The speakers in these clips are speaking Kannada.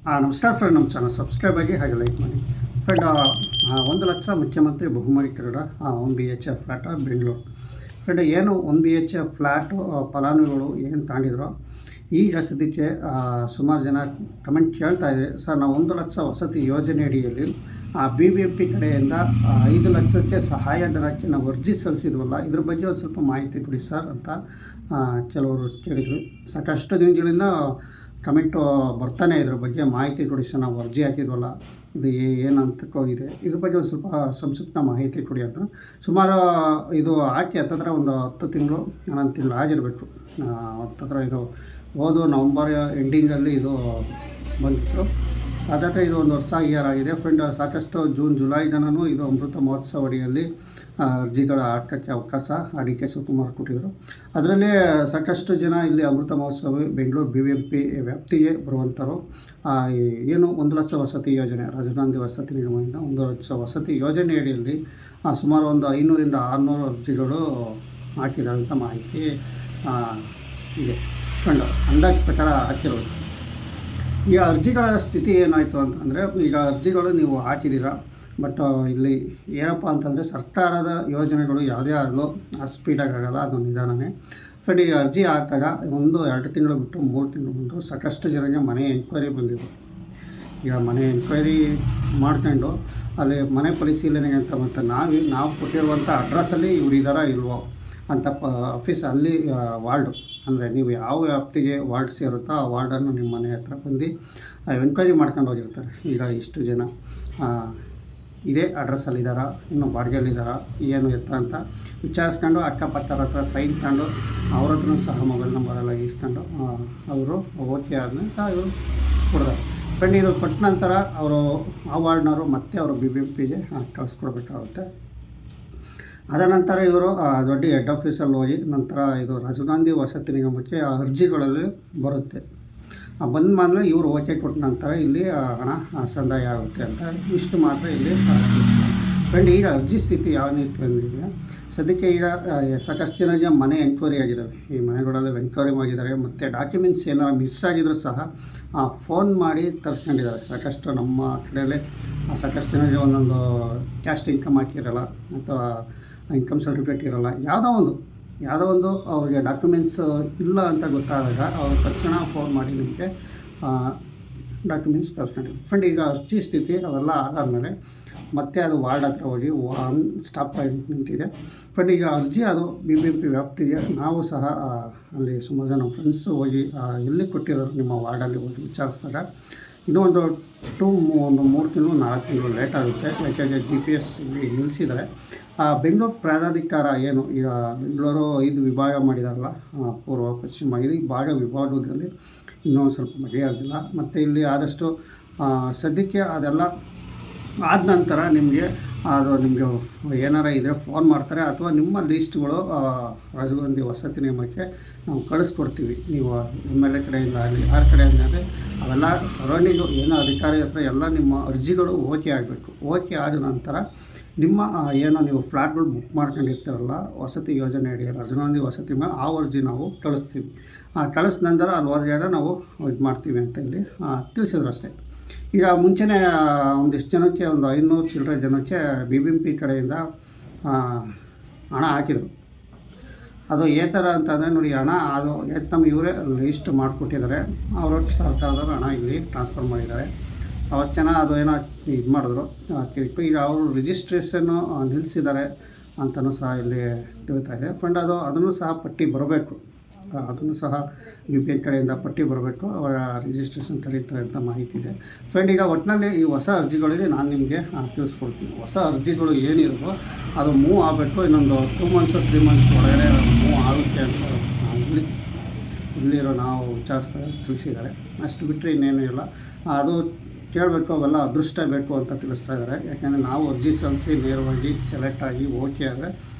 ನಮಸ್ಕಾರ ಫ್ರೆಂಡ್, ನಮ್ಮ ಚಾನಲ್ ಸಬ್ಸ್ಕ್ರೈಬ್ ಆಗಿ ಹಾಗೆ ಲೈಕ್ ಮಾಡಿ ಫ್ರೆಂಡ್. 1,00,000 ಮುಖ್ಯಮಂತ್ರಿ ಬಹುಮಹಡಿ ಕಟ್ಟಡ 1 BHK ಫ್ಲ್ಯಾಟ್ ಬೆಂಗಳೂರು. ಫ್ರೆಂಡ್, ಏನು 1 BHK ಫ್ಲ್ಯಾಟು ಫಲಾನುಭವಿಗಳು ಏನು ತಗೊಂಡಿದ್ರು, ಈಗ ಸದ್ಯಕ್ಕೆ ಸುಮಾರು ಜನ ಕಮೆಂಟ್ ಕೇಳ್ತಾ ಇದ್ದಾರೆ. ಸರ್, ನಾವು 1,00,000 ವಸತಿ ಯೋಜನೆ ಅಡಿಯಲ್ಲಿ BBMP ಕಡೆಯಿಂದ 5 ಲಕ್ಷಕ್ಕೆ ಸಹಾಯಧನಕ್ಕೆ ನಾವು ಅರ್ಜಿ ಸಲ್ಲಿಸಿದ್ವಲ್ಲ, ಇದ್ರ ಬಗ್ಗೆ ಒಂದು ಸ್ವಲ್ಪ ಮಾಹಿತಿ ಕೊಡಿ ಸರ್ ಅಂತ ಕೆಲವರು ಕೇಳಿದರು. ಸಾಕಷ್ಟು ದಿನಗಳಿಂದ ಕಮೆಂಟು ಬರ್ತಾನೆ ಇದ್ರ ಬಗ್ಗೆ ಮಾಹಿತಿ ಕೊಡಿ ಸರ್, ನಾವು ಅರ್ಜಿ ಹಾಕಿದ್ವಲ್ಲ, ಇದು ಏನಂತ ಹೋಗಿದೆ, ಇದ್ರ ಬಗ್ಗೆ ಒಂದು ಸ್ವಲ್ಪ ಸಂಕ್ಷಿಪ್ತ ಮಾಹಿತಿ ಕೊಡಿ ಅಂತ. ಸುಮಾರು ಇದು ಹಾಕಿ ಹತ್ತತ್ರ ಒಂದು 10 ತಿಂಗಳು 11 ತಿಂಗಳು ಆಗಿರಬೇಕು. ಹತ್ತತ್ರ ಇದು ಹೋದ ನವಂಬರ್ ಎಂಡಿಂಗಲ್ಲಿ ಇದು ಬಂದಿತ್ತು. ಅದಾದರೆ ಇದು 1 ವರ್ಷ ಇಯರ್ ಆಗಿದೆ ಫ್ರೆಂಡ್. ಸಾಕಷ್ಟು ಜೂನ್ ಜುಲೈ ಜನನೂ ಇದು ಅಮೃತ ಮಹೋತ್ಸವ ಅಡಿಯಲ್ಲಿ ಅರ್ಜಿಗಳ ಹಾಕೋಕ್ಕೆ ಅವಕಾಶ DK ಶಿವಕುಮಾರ್ ಕೊಟ್ಟಿದ್ದರು. ಅದರಲ್ಲಿ ಸಾಕಷ್ಟು ಜನ ಇಲ್ಲಿ ಅಮೃತ ಮಹೋತ್ಸವ ಬೆಂಗಳೂರು BBMP ವ್ಯಾಪ್ತಿಗೆ ಬರುವಂಥರು ಏನು 1,00,000 ವಸತಿ ಯೋಜನೆ, ರಾಜೀವ್ ಗಾಂಧಿ ವಸತಿ ನಿಗಮದಿಂದ 1,00,000 ವಸತಿ ಯೋಜನೆ ಅಡಿಯಲ್ಲಿ ಸುಮಾರು ಒಂದು 500ರಿಂದ 600 ಅರ್ಜಿಗಳು ಹಾಕಿದ್ದಾರೆ ಅಂತ ಮಾಹಿತಿ ಇದೆ ಫ್ರೆಂಡ್. ಅಂದಾಜು ಪ್ರಕಾರ ಹಾಕಿರೋದು. ಈ ಅರ್ಜಿಗಳ ಸ್ಥಿತಿ ಏನಾಯಿತು ಅಂತಂದರೆ, ಈಗ ಅರ್ಜಿಗಳು ನೀವು ಹಾಕಿದ್ದೀರಾ, ಬಟ್ ಇಲ್ಲಿ ಏನಪ್ಪ ಅಂತಂದರೆ ಸರ್ಕಾರದ ಯೋಜನೆಗಳು ಯಾವುದೇ ಆಗಲು ಸ್ಪೀಡಾಗಿ ಆಗೋಲ್ಲ, ಅದು ನಿಧಾನನೇ ಫ್ರೆಂಡ್. ಈಗ ಅರ್ಜಿ ಹಾಕಿದಾಗ 1-2 ತಿಂಗಳು ಬಿಟ್ಟು 3 ತಿಂಗಳು ಬಿಟ್ಟು ಸಾಕಷ್ಟು ಜನರಿಗೆ ಮನೆ ಎಂಕ್ವೈರಿ ಬಂದಿದೆ. ಈಗ ಮನೆ ಎಂಕ್ವೈರಿ ಮಾಡ್ಕೊಂಡು ಅಲ್ಲಿ ಮನೆ ಪರಿಶೀಲನೆಗೆ ಅಂತ ಮತ್ತು ನಾವು ಕೊಟ್ಟಿರುವಂಥ ಅಡ್ರೆಸ್ಸಲ್ಲಿ ಇವ್ರು ಇದ್ದಾರಾ ಇಲ್ವೋ ಅಂತ ಆಫೀಸ್ ಅಲ್ಲಿ ವಾರ್ಡು, ಅಂದರೆ ನೀವು ಯಾವ ವ್ಯಾಪ್ತಿಗೆ ವಾರ್ಡ್ ಸೇರುತ್ತೋ ಆ ವಾರ್ಡನ್ನು ನಿಮ್ಮ ಮನೆ ಹತ್ರ ಬಂದು ಎನ್ಕ್ವೈರಿ ಮಾಡ್ಕೊಂಡು ಹೋಗಿರ್ತಾರೆ. ಈಗ ಇಷ್ಟು ಜನ ಇದೇ ಅಡ್ರೆಸ್ಸಲ್ಲಿದ್ದಾರಾ, ಇನ್ನೂ ಬಾಡಿಗೆಯಲ್ಲಿದ್ದಾರಾ, ಏನು ಎತ್ತ ಅಂತ ವಿಚಾರಿಸ್ಕೊಂಡು ಅಕ್ಕಪಕ್ಕರ ಹತ್ರ ಸೈನ್ ತಗೊಂಡು ಅವ್ರ ಹತ್ರ ಸಹ ಮೊಬೈಲ್ ನಂಬರೆಲ್ಲ ಇಸ್ಕೊಂಡು ಅವರು ಓಕೆ ಆದ್ಮೇಲೆ ಇವರು ಕೊಡ್ತಾರೆ ಫ್ರೆಂಡ್. ಇದು ಕೊಟ್ಟ ನಂತರ ಅವರು ಆ ವಾರ್ಡ್ನವರು ಮತ್ತೆ ಅವರು BBMPಗೆ ಕಳಿಸ್ಕೊಡ್ಬೇಕಾಗುತ್ತೆ. ಅದರ ನಂತರ ಇವರು ದೊಡ್ಡ ಹೆಡ್ ಆಫೀಸಲ್ಲಿ ಹೋಗಿ ನಂತರ ಇದು ರಾಜೀವ್ ಗಾಂಧಿ ವಸತಿ ನಿಗಮಕ್ಕೆ ಅರ್ಜಿಗಳಲ್ಲಿ ಬರುತ್ತೆ. ಬಂದ ಇವರು ಓಕೆ ಕೊಟ್ಟ ನಂತರ ಇಲ್ಲಿ ಹಣ ಸಂದಾಯ ಆಗುತ್ತೆ ಅಂತ ಇಷ್ಟು ಮಾತ್ರ ಇಲ್ಲಿ ಫ್ರೆಂಡ್. ಈಗ ಅರ್ಜಿ ಸ್ಥಿತಿ ಯಾವ ರೀತಿ ಅಂದಿದೆ, ಸದ್ಯಕ್ಕೆ ಈಗ ಸಾಕಷ್ಟು ಜನರಿಗೆ ಮನೆ ಎಂಕ್ವೈರಿ ಆಗಿದ್ದಾವೆ. ಈ ಮನೆಗಳಲ್ಲಿ ಎಂಕ್ವೈರಿ ಆಗಿದ್ದಾರೆ ಮತ್ತು ಡಾಕ್ಯುಮೆಂಟ್ಸ್ ಏನಾರು ಮಿಸ್ ಆಗಿದ್ರೂ ಸಹ ಫೋನ್ ಮಾಡಿ ತರಿಸ್ಕೊಂಡಿದ್ದಾರೆ. ಸಾಕಷ್ಟು ನಮ್ಮ ಕಡೆಯಲ್ಲೇ ಸಾಕಷ್ಟು ಜನರಿಗೆ ಒಂದೊಂದು ಕ್ಯಾಸ್ಟ್ ಇನ್ಕಮ್ ಹಾಕಿರಲ್ಲ ಅಥವಾ ಇನ್ಕಮ್ ಸರ್ಟಿಫಿಕೇಟ್ ಇರೋಲ್ಲ, ಯಾವುದೋ ಒಂದು ಅವ್ರಿಗೆ ಡಾಕ್ಯುಮೆಂಟ್ಸ್ ಇಲ್ಲ ಅಂತ ಗೊತ್ತಾದಾಗ ಅವ್ರು ತಕ್ಷಣ ಫೋನ್ ಮಾಡಿ ನಿಮಗೆ ಡಾಕ್ಯುಮೆಂಟ್ಸ್ ತರಿಸ್ಕೊಂಡಿದ್ರು ಫ್ರೆಂಡ್. ಈಗ ಅರ್ಜಿ ಸ್ಥಿತಿ ಅವೆಲ್ಲ ಆದಾದಮೇಲೆ ಮತ್ತೆ ಅದು ವಾರ್ಡ್ ಹತ್ರ ಹೋಗಿ ಸ್ಟಾಪ್ ಆಗಿ ನಿಂತಿದೆ ಫ್ರೆಂಡ್. ಈಗ ಅರ್ಜಿ ಅದು BBMP ವ್ಯಾಪ್ತಿಗೆ ನಾವು ಸಹ ಅಲ್ಲಿ ಸುಮಾರು ಜನ ಫ್ರೆಂಡ್ಸ್ ಹೋಗಿ ಎಲ್ಲಿ ಕೊಟ್ಟಿರೋರು ನಿಮ್ಮ ವಾರ್ಡಲ್ಲಿ ಹೋಗಿ ವಿಚಾರಿಸಿದಾಗ ಇನ್ನೂ ಒಂದು 3 ತಿಂಗಳು 4 ತಿಂಗಳು ಲೇಟ್ ಆಗುತ್ತೆ. ಯಾಕೆಂದರೆ GPS ಇಲ್ಲಿ ನಿಲ್ಲಿಸಿದ್ದಾರೆ. ಬೆಂಗಳೂರು ಪ್ರಾಧಿಕಾರ ಏನು ಈಗ ಬೆಂಗಳೂರು 5 ವಿಭಾಗ ಮಾಡಿದಾರಲ್ಲ, ಪೂರ್ವ ಪಶ್ಚಿಮ 5 ವಿಭಾಗದಲ್ಲಿ ಇನ್ನೂ ಸ್ವಲ್ಪ ಬಗೆಹರಿದಿಲ್ಲ. ಮತ್ತು ಇಲ್ಲಿ ಆದಷ್ಟು ಸದ್ಯಕ್ಕೆ ಅದೆಲ್ಲ ಆದ ನಂತರ ನಿಮಗೆ ಏನಾರ ಇದ್ದರೆ ಫೋನ್ ಮಾಡ್ತಾರೆ, ಅಥವಾ ನಿಮ್ಮ ಲೀಸ್ಟ್ಗಳು ರಾಜೀವ್ ಗಾಂಧಿ ವಸತಿ ನಿಗಮಕ್ಕೆ ನಾವು ಕಳಿಸ್ಕೊಡ್ತೀವಿ. ನೀವು MLA ಕಡೆಯಿಂದ ಆಗಲಿ ಯಾರ ಕಡೆಯಿಂದ ಆಗಲಿ ಅವೆಲ್ಲ ಸರೌಂಡಿಂಗು ಏನೋ ಅಧಿಕಾರಿ ಹತ್ರ ಎಲ್ಲ ನಿಮ್ಮ ಅರ್ಜಿಗಳು ಓಕೆ ಆಗಬೇಕು. ಓಕೆ ಆದ ನಂತರ ನಿಮ್ಮ ಏನೋ ನೀವು ಫ್ಲ್ಯಾಟ್ಗಳು ಬುಕ್ ಮಾಡ್ಕೊಂಡಿರ್ತಾರಲ್ಲ ವಸತಿ ಯೋಜನೆ ಅಡಿ ರಾಜೀವ್ ಗಾಂಧಿ ವಸತಿ ನಿಗಮ, ಆ ಅರ್ಜಿ ನಾವು ಕಳಿಸ್ತೀವಿ. ಕಳಿಸಿದ ನಂತರ ಅಲ್ಲಿ ಹೋದಾಗ ನಾವು ಇದು ಮಾಡ್ತೀವಿ ಅಂತ ಇಲ್ಲಿ ತಿಳಿಸಿದ್ರು ಅಷ್ಟೇ. ಈಗ ಮುಂಚೆನೇ ಒಂದಿಷ್ಟು ಜನಕ್ಕೆ ಒಂದು 500 ಚಿಲ್ಲರೆ ಜನಕ್ಕೆ BBMP ಕಡೆಯಿಂದ ಹಣ ಹಾಕಿದರು. ಅದು ಥರ ಅಂತಂದರೆ ನೋಡಿ, ಹಣ ಅದು ಇವರೇ ಲಿಸ್ಟ್ ಮಾಡಿಕೊಟ್ಟಿದ್ದಾರೆ. ಅವರು ಸರ್ಕಾರದವರು ಹಣ ಇಲ್ಲಿ ಟ್ರಾನ್ಸ್ಫರ್ ಮಾಡಿದ್ದಾರೆ. ಅವತ್ತು ಜನ ಅದು ಏನೋ ಇದು ಮಾಡಿದ್ರು ಕಿರಿಕು. ಈಗ ಅವರು ರಿಜಿಸ್ಟ್ರೇಷನ್ನು ನಿಲ್ಲಿಸಿದ್ದಾರೆ ಅಂತಲೂ ಸಹ ಇಲ್ಲಿ ತಿಳಿತಾ ಇದೆ ಫ್ರೆಂಡ್. ಅದನ್ನು ಸಹ ಪಟ್ಟಿ ಬರಬೇಕು, ಅದನ್ನು ಸಹ BBMP ಕಡೆಯಿಂದ ಪಟ್ಟಿ ಬರಬೇಕು, ಅವಾಗ ರಿಜಿಸ್ಟ್ರೇಷನ್ ಕರೀತಾರೆ ಅಂತ ಮಾಹಿತಿ ಇದೆ ಫ್ರೆಂಡ್. ಈಗ ಒಟ್ಟಿನಲ್ಲಿ ಈ ಹೊಸ ಅರ್ಜಿಗಳಿಗೆ ನಾನು ನಿಮಗೆ ತಿಳಿಸ್ಕೊಡ್ತೀನಿ. ಹೊಸ ಅರ್ಜಿಗಳು ಏನಿರುತ್ತೋ ಅದು ಮೂವ್ ಆಗಬೇಕು. ಇನ್ನೊಂದು 2 ಮಂತ್ಸ್ 3 ಮಂತ್ಸ್ ಒಳಗಡೆ ಮೂವ್ ಆಗುತ್ತೆ ಅಂತ ಇಲ್ಲಿರೋ ನಾವು ತಿಳಿಸಿದ್ದಾರೆ. ಅಷ್ಟು ಬಿಟ್ಟರೆ ಇನ್ನೇನು ಇಲ್ಲ. ಅದು ಕೇಳಬೇಕು, ಅವೆಲ್ಲ ಅದೃಷ್ಟ ಬೇಕು ಅಂತ ತಿಳಿಸ್ತಾ ಇದ್ದಾರೆ. ಯಾಕೆಂದರೆ ನಾವು ಅರ್ಜಿ ಸಲ್ಲಿಸಿ ನೇರವಾಗಿ ಸೆಲೆಕ್ಟ್ ಆಗಿ ಓಕೆ ಆದರೆ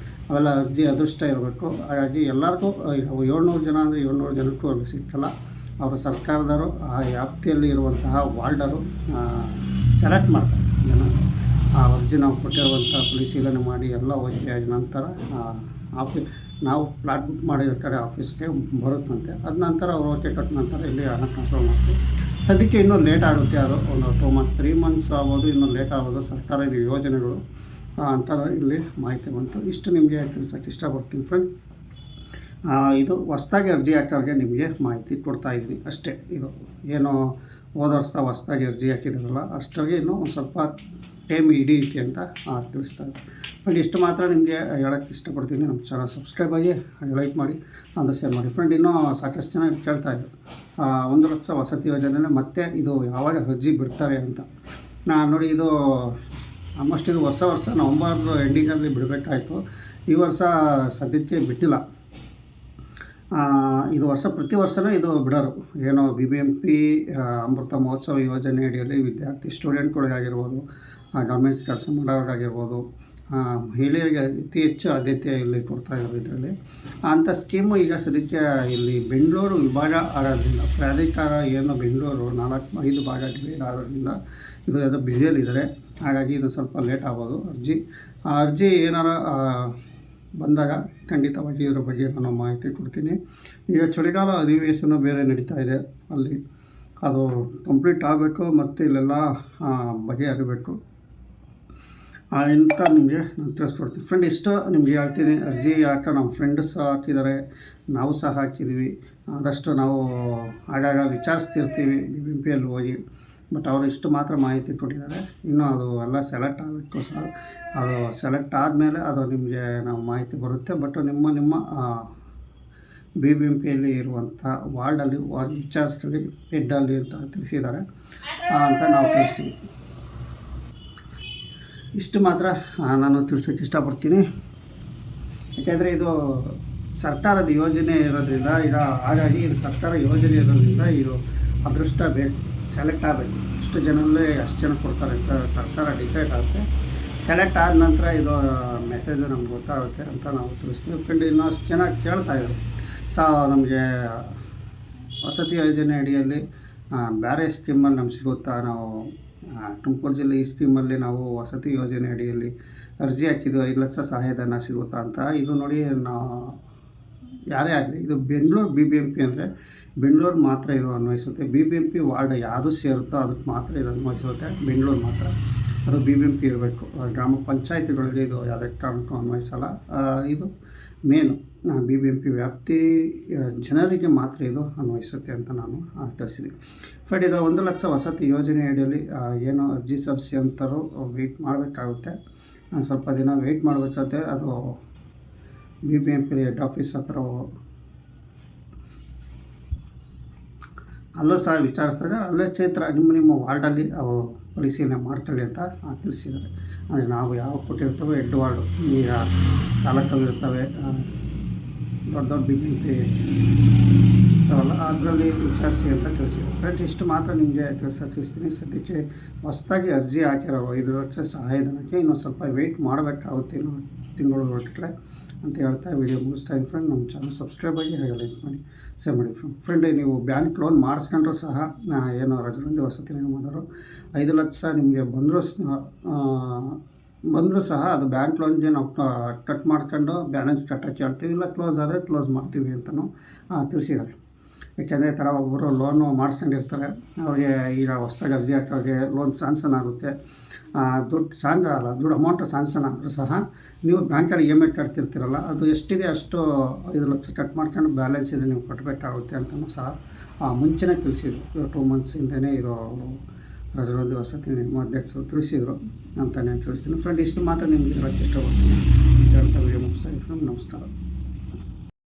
ಅವೆಲ್ಲ ಅರ್ಜಿ ಅದೃಷ್ಟ ಇರಬೇಕು. ಹಾಗಾಗಿ ಎಲ್ಲರಿಗೂ 700 ಜನ ಅಂದರೆ 700 ಜನಕ್ಕೂ ಅಲ್ಲಿ ಸಿಕ್ಕಲ್ಲ. ಅವರು ಸರ್ಕಾರದವರು ಆ ವ್ಯಾಪ್ತಿಯಲ್ಲಿ ಇರುವಂತಹ ವಾರ್ಡರು ಸೆಲೆಕ್ಟ್ ಮಾಡ್ತಾರೆ ಜನ. ಆ ಅರ್ಜಿ ನಾವು ಕೊಟ್ಟಿರುವಂಥ ಪರಿಶೀಲನೆ ಮಾಡಿ ಎಲ್ಲ ಓಕೆ ಆದ ನಂತರ ನಾವು ಫ್ಲಾಟ್ ಬುಕ್ ಮಾಡಿರ್ತಾರೆ ಆಫೀಸ್ಗೆ ಬರುತ್ತಂತೆ. ಅದ ನಂತರ ಅವ್ರು ಓಕೆ ಕೊಟ್ಟ ನಂತರ ಇಲ್ಲಿ ಹಣ ಟ್ರಾನ್ಸ್ಫರ್ ಮಾಡ್ತೀವಿ. ಸದ್ಯಕ್ಕೆ ಇನ್ನೂ ಲೇಟ್ ಆಗುತ್ತೆ, ಅದು ಒಂದು 2 ಮಂತ್ಸ್ 3 ಮಂತ್ಸ್ ಆಗ್ಬೋದು, ಇನ್ನೂ ಲೇಟ್ ಆಗೋದು. ಸರ್ಕಾರದ ಯೋಜನೆಗಳು ಅಂತ ಇಲ್ಲಿ ಮಾಹಿತಿ ಬಂತು. ಇಷ್ಟು ನಿಮಗೆ ತಿಳಿಸೋಕ್ಕೆ ಇಷ್ಟಪಡ್ತೀನಿ ಫ್ರೆಂಡ್. ಇದು ಹೊಸ್ದಾಗಿ ಅರ್ಜಿ ಹಾಕೋರಿಗೆ ನಿಮಗೆ ಮಾಹಿತಿ ಕೊಡ್ತಾಯಿದ್ದೀನಿ ಅಷ್ಟೇ. ಇದು ಏನು ಹೋದ ವರ್ಷ ಹೊಸ್ದಾಗಿ ಅರ್ಜಿ ಹಾಕಿದಾರಲ್ಲ ಅಷ್ಟರಿಗೆ ಇನ್ನೂ ಒಂದು ಸ್ವಲ್ಪ ಟೈಮ್ ಹಿಡಿಯುತ್ತೆ ಅಂತ ತಿಳಿಸ್ತಾರೆ. ಬಟ್ ಇಷ್ಟು ಮಾತ್ರ ನಿಮಗೆ ಹೇಳೋಕ್ಕೆ ಇಷ್ಟಪಡ್ತೀನಿ. ನಮ್ಮ ಚಾನಲ್ ಸಬ್ಸ್ಕ್ರೈಬ್ ಆಗಿ ಹಾಗೆ ಲೈಕ್ ಮಾಡಿ ಅಂದರೆ ಶೇರ್ ಮಾಡಿ ಫ್ರೆಂಡ್. ಇನ್ನೂ ಸಾಕಷ್ಟು ಜನ ಕೇಳ್ತಾಯಿದ್ರು 1 ಲಕ್ಷ ವಸತಿ ಯೋಜನೆ ಮತ್ತೆ ಇದು ಯಾವಾಗ ಅರ್ಜಿ ಬಿಡ್ತಾರೆ ಅಂತ. ನೋಡಿ, ಇದು ಆಲ್ಮೋಸ್ಟ್ ಇದು ವರ್ಷ ನವಂಬರ್ ಎಂಡಿಂಗಲ್ಲಿ ಬಿಡಬೇಕಾಯಿತು. ಈ ವರ್ಷ ಸದ್ಯಕ್ಕೆ ಬಿಟ್ಟಿಲ್ಲ. ಇದು ಪ್ರತಿ ವರ್ಷವೂ ಇದು ಬಿಡೋರು. ಏನೋ BBMP ಅಮೃತ ಮಹೋತ್ಸವ ಯೋಜನೆ ಅಡಿಯಲ್ಲಿ ವಿದ್ಯಾರ್ಥಿ ಸ್ಟೂಡೆಂಟ್ಗಳಿಗಾಗಿರ್ಬೋದು, ಗೌರ್ಮೆಂಟ್ಸ್ ಕೆಲಸ ಮಾಡೋರಿಗಾಗಿರ್ಬೋದು, ಮಹಿಳೆಯರಿಗೆ ಅತಿ ಹೆಚ್ಚು ಆದ್ಯತೆ ಇಲ್ಲಿ ಕೊಡ್ತಾಯಿದ್ದಾರೆ. ಇದರಲ್ಲಿ ಅಂಥ ಸ್ಕೀಮು ಈಗ ಸದ್ಯಕ್ಕೆ ಇಲ್ಲಿ ಬೆಂಗಳೂರು ವಿಭಾಗ ಆಗೋದ್ರಿಂದ, ಪ್ರಾಧಿಕಾರ ಏನು ಬೆಂಗಳೂರು 4-5 ಭಾಗ ಡಿವೈಡ್ ಆಗೋದ್ರಿಂದ ಇದು ಯಾವುದೋ ಬ್ಯುಸಿಯಲ್ಲಿದ್ದಾರೆ. ಹಾಗಾಗಿ ಇದು ಸ್ವಲ್ಪ ಲೇಟ್ ಆಗ್ಬೋದು. ಅರ್ಜಿ ಏನಾರ ಬಂದಾಗ ಖಂಡಿತವಾಗಿ ಇದರ ಬಗ್ಗೆ ನಾನು ಮಾಹಿತಿ ಕೊಡ್ತೀನಿ. ಈಗ ಚಳಿಗಾಲ ಅಧಿವೇಶನ ಬೇರೆ ನಡೀತಾ ಇದೆ, ಅಲ್ಲಿ ಅದು ಕಂಪ್ಲೀಟ್ ಆಗಬೇಕು ಮತ್ತು ಇಲ್ಲೆಲ್ಲ ಬಗೆಹರಿಬೇಕು ಅಂತ ನಿಮಗೆ ನಾನು ತಿಳಿಸ್ಕೊಡ್ತೀನಿ ಫ್ರೆಂಡ್. ಇಷ್ಟು ನಿಮಗೆ ಹೇಳ್ತೀನಿ. ಅರ್ಜಿ ಯಾಕೆ ನಮ್ಮ ಫ್ರೆಂಡ್ಸ್ ಹಾಕಿದ್ದಾರೆ, ನಾವು ಸಹ ಹಾಕಿದ್ದೀವಿ. ಆದಷ್ಟು ನಾವು ಆಗಾಗ ವಿಚಾರಿಸ್ತಿರ್ತೀವಿ BBMPಯಲ್ಲಿ ಹೋಗಿ. ಬಟ್ ಅವರು ಇಷ್ಟು ಮಾತ್ರ ಮಾಹಿತಿ ಕೊಟ್ಟಿದ್ದಾರೆ. ಇನ್ನೂ ಅದು ಎಲ್ಲ ಸೆಲೆಕ್ಟ್ ಆಗಬೇಕು ಸರ್. ಅದು ಸೆಲೆಕ್ಟ್ ಆದಮೇಲೆ ಅದು ನಿಮಗೆ ನಾವು ಮಾಹಿತಿ ಬರುತ್ತೆ. ಬಟ್ ನಿಮ್ಮ BBMPಯಲ್ಲಿ ಇರುವಂಥ ವಾರ್ಡಲ್ಲಿ ವಿಚಾರಿಸ್ಕೊಳ್ಳಿ, ಹೆಡ್ಡಲ್ಲಿ ಅಂತ ತಿಳಿಸಿದ್ದಾರೆ ಅಂತ ನಾವು ತಿಳಿಸ್ತೀವಿ. ಇಷ್ಟು ಮಾತ್ರ ನಾನು ತಿಳಿಸೋಕ್ಕೆ ಇಷ್ಟಪಡ್ತೀನಿ. ಯಾಕೆಂದರೆ ಇದು ಸರ್ಕಾರದ ಯೋಜನೆ ಇರೋದ್ರಿಂದ, ಹಾಗಾಗಿ ಇದು ಸರ್ಕಾರ ಯೋಜನೆ ಇರೋದ್ರಿಂದ ಇದು ಅದೃಷ್ಟ ಬೇಕು, ಸೆಲೆಕ್ಟ್ ಆಗಬೇಕು. ಇಷ್ಟು ಜನರಲ್ಲೇ ಅಷ್ಟು ಜನ ಕೊಡ್ತಾರೆ ಅಂತ ಸರ್ಕಾರ ಡಿಸೈಡ್ ಆಗುತ್ತೆ. ಸೆಲೆಕ್ಟ್ ಆದ ನಂತರ ಇದು ಮೆಸೇಜು ನಮ್ಗೆ ಗೊತ್ತಾಗುತ್ತೆ ಅಂತ ನಾವು ತಿಳಿಸ್ತೀವಿ ಫ್ರೆಂಡ್. ಇನ್ನೂ ಅಷ್ಟು ಜನ ಕೇಳ್ತಾಯಿದ್ರು ನಮಗೆ ವಸತಿ ಯೋಜನೆ ಅಡಿಯಲ್ಲಿ ಬೇರೆ ಸ್ಕೀಮಲ್ಲಿ ನಮ್ಗೆ ಸಿಗುತ್ತಾ, ನಾವು ತುಮಕೂರು ಜಿಲ್ಲೆ ಈ ಸ್ಕೀಮಲ್ಲಿ ನಾವು ವಸತಿ ಯೋಜನೆ ಅಡಿಯಲ್ಲಿ ಅರ್ಜಿ ಹಾಕಿದ್ದು 5 ಲಕ್ಷ ಸಹಾಯಧನ ಸಿಗುತ್ತಾ ಅಂತ. ಇದು ನೋಡಿ, ಯಾರೇ ಆಗಲಿ ಇದು ಬೆಂಗಳೂರು BBMP ಅಂದರೆ ಬೆಂಗಳೂರು ಮಾತ್ರ ಇದು ಅನ್ವಯಿಸುತ್ತೆ. BBMP ವಾರ್ಡ್ ಯಾವುದು ಸೇರುತ್ತೋ ಅದಕ್ಕೆ ಮಾತ್ರ ಇದು ಅನ್ವಯಿಸುತ್ತೆ, ಬೆಂಗಳೂರು ಮಾತ್ರ. ಅದು BBMP ಇರಬೇಕು. ಗ್ರಾಮ ಪಂಚಾಯತಿಗಳಿಗೆ ಇದು ಯಾವುದೇ ಕಾರಣಕ್ಕೂ ಅನ್ವಯಿಸಲ್ಲ. ಇದು ಮೇನು BBMP ವ್ಯಾಪ್ತಿ ಜನರಿಗೆ ಮಾತ್ರ ಇದು ಅನ್ವಯಿಸುತ್ತೆ ಅಂತ ನಾನು ತಿಳಿಸಿದ್ದೀನಿ ಫ್ರೆಂಡ್. ಇದು 1 ಲಕ್ಷ ವಸತಿ ಯೋಜನೆ ಅಡಿಯಲ್ಲಿ ಏನು ಅರ್ಜಿ ಸಲ್ಲಿಸಿ ಅಂತಾರೋ ವೆಯ್ಟ್ ಮಾಡಬೇಕಾಗುತ್ತೆ. ಸ್ವಲ್ಪ ದಿನ ವೆಯ್ಟ್ ಮಾಡಬೇಕಾಗುತ್ತೆ. ಅದು BBMP ಹೆಡ್ ಆಫೀಸ್ ಹತ್ರ ಅಲ್ಲೂ ಸಹ ವಿಚಾರಿಸಿದಾಗ ಅಲ್ಲೇ ಕ್ಷೇತ್ರ ನಿಮ್ಮ ವಾರ್ಡಲ್ಲಿ ಪರಿಶೀಲನೆ ಮಾಡ್ಕೊಳ್ಳಿ ಅಂತ ತಿಳಿಸಿದ್ದಾರೆ. ಅಂದರೆ ನಾವು ಯಾವ ಕೊಟ್ಟಿರ್ತೇವೆ ಹೆಡ್ ವಾರ್ಡು, ಈಗ ತಾಲೂಕಲ್ಲಿ ಇರ್ತವೆ ದೊಡ್ಡ BBMP ಇರ್ತಾವಲ್ಲ, ಅದರಲ್ಲಿ ವಿಚಾರಿಸಿ ಅಂತ ತಿಳಿಸಿದ್ದಾರೆ ಫ್ರೆಂಡ್ಸ್. ಇಷ್ಟು ಮಾತ್ರ ನಿಮಗೆ ತಿಳಿಸ್ತೀನಿ. ಸದ್ಯಕ್ಕೆ ಹೊಸದಾಗಿ ಅರ್ಜಿ ಹಾಕಿರೋ 5 ಲಕ್ಷ ಸಹಾಯಧನಕ್ಕೆ ಇನ್ನೂ ಸ್ವಲ್ಪ ವೆಯ್ಟ್ ಮಾಡಬೇಕಾಗುತ್ತೆ, ಇನ್ನೂ ತಿಂಗಳು ಹೊರಟೆ ಅಂತ ಹೇಳ್ತಾ ವಿಡಿಯೋ ಮುಗಿಸ್ತಾ ಇದ್ದೀನಿ ಫ್ರೆಂಡ್. ನಮ್ಮ ಚಾನಲ್ ಸಬ್ಸ್ಕ್ರೈಬ್ ಆಗಿ ಹಾಗೆ ಲೈಕ್ ಮಾಡಿ ಶೇರ್ ಮಾಡಿ ಫ್ರೆಂಡ್. ನೀವು ಬ್ಯಾಂಕ್ ಲೋನ್ ಮಾಡಿಸ್ಕೊಂಡ್ರೂ ಸಹ ಏನೋ ರಾಜೀವ್ ವಸತಿ ನಿಗಮದವರು 5 ಲಕ್ಷ ನಿಮಗೆ ಬಂದರೂ ಸಹ ಅದು ಬ್ಯಾಂಕ್ ಲೋನ್ಗೆ ನಾವು ಕಟ್ ಮಾಡ್ಕೊಂಡು ಬ್ಯಾಲೆನ್ಸ್ ಕಟ್ಟೋಕ್ಕೆ ಹೇಳ್ತೀವಿ, ಇಲ್ಲ ಕ್ಲೋಸ್ ಆದರೆ ಕ್ಲೋಸ್ ಮಾಡ್ತೀವಿ ಅಂತಲೂ ತಿಳಿಸಿದ್ದಾರೆ. ಯಾಕೆಂದರೆ ಈ ಥರ ಒಬ್ಬರು ಲೋನು ಮಾಡಿಸ್ಕೊಂಡಿರ್ತಾರೆ, ಅವ್ರಿಗೆ ಈಗ ಹೊಸ್ದಾಗಿ ಅರ್ಜಿ ಹಾಕೋರಿಗೆ ಲೋನ್ ಸ್ಯಾನ್ಸನ್ ಆಗುತ್ತೆ. ದುಡ್ಡು ಅಮೌಂಟು ಸ್ಯಾನ್ಸನ್ ಆದರೂ ಸಹ ನೀವು ಬ್ಯಾಂಕಲ್ಲಿ EMI ಕಟ್ತಿರ್ತೀರಲ್ಲ, ಅದು ಎಷ್ಟಿದೆ ಅಷ್ಟು 5 ಲಕ್ಷ ಕಟ್ ಮಾಡ್ಕೊಂಡು ಬ್ಯಾಲೆನ್ಸ್ ಇದೆ ನೀವು ಕಟ್ಟಬೇಕಾಗುತ್ತೆ ಅಂತಲೂ ಸಹ ಮುಂಚೆನೇ ತಿಳಿಸಿದ್ರು. 2 ಮಂತ್ಸ್ ಹಿಂದೆಯೇ ಇದು ರಾಜೀವ್ ವಸತಿ ನಿಗಮ ಅಧ್ಯಕ್ಷರು ತಿಳಿಸಿದರು ಅಂತ ನಾನು ತಿಳಿಸ್ತೀನಿ ಫ್ರೆಂಡ್. ಇಷ್ಟು ಮಾತ್ರ ನಿಮಗೆ ಹೇಳೋಕ್ಕೆ ಇಷ್ಟಪಡ್ತೀನಿ. ಹೇಳ್ತಾ ವಿಡಿಯೋ ಮುಗಿಸ್ತಾ ಫ್ರೆಂಡ್. ನಮಸ್ಕಾರ.